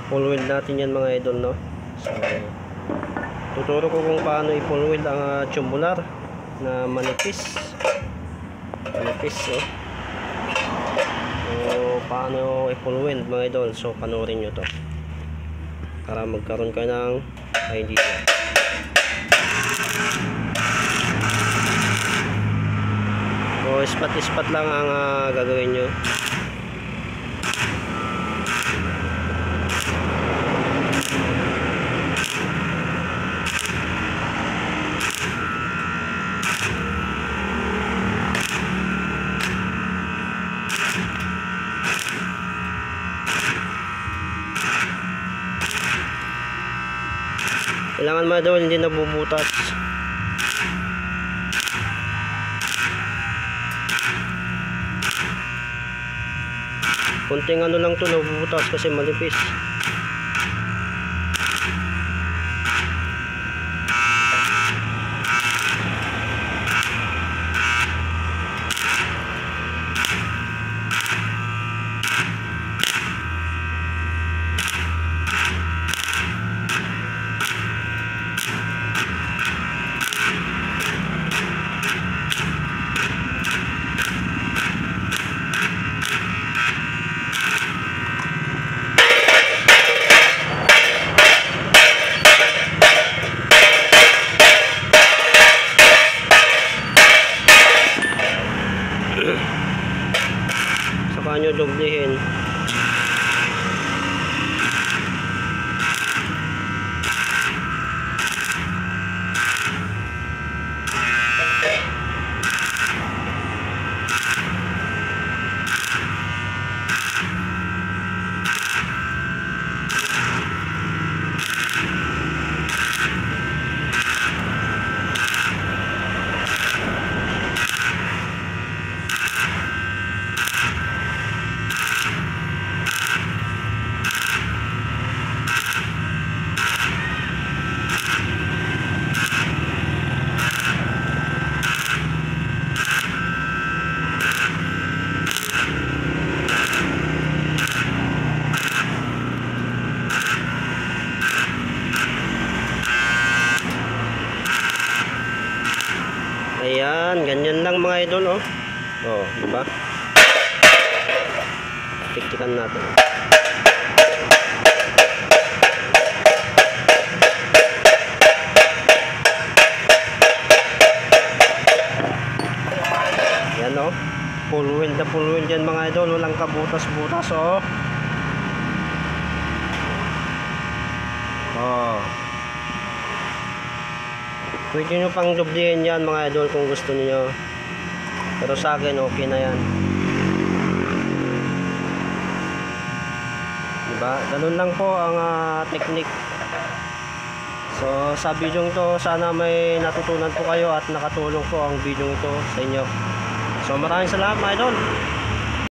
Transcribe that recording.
full weld natin yan mga idol, no? So tuturo ko kung paano i-full weld ang tubular na manipis, oh. So paano i-full weld mga idol, so panoorin nyo to para magkaroon kayo ng idea. So ispat lang ang gagawin nyo. Kailangan mga idol hindi nabubutas. Kunting ano lang to nabubutas kasi malipis. Saka nyo doblehin. Ayan, ganyan lang mga idol, oh. Oh, diba? Tiktikan natin. Ayan, oh. Full weld na full weld yan mga idol. Walang kabutas-butas, oh. Oh. Pwede nyo pang doblehin yan mga idol kung gusto niyo. Pero sa akin okay na yan. Diba? Ganun lang po ang technique. So sa video ito sana may natutunan po kayo at nakatulong po ang video ito sa inyo. So maraming salamat mga idol.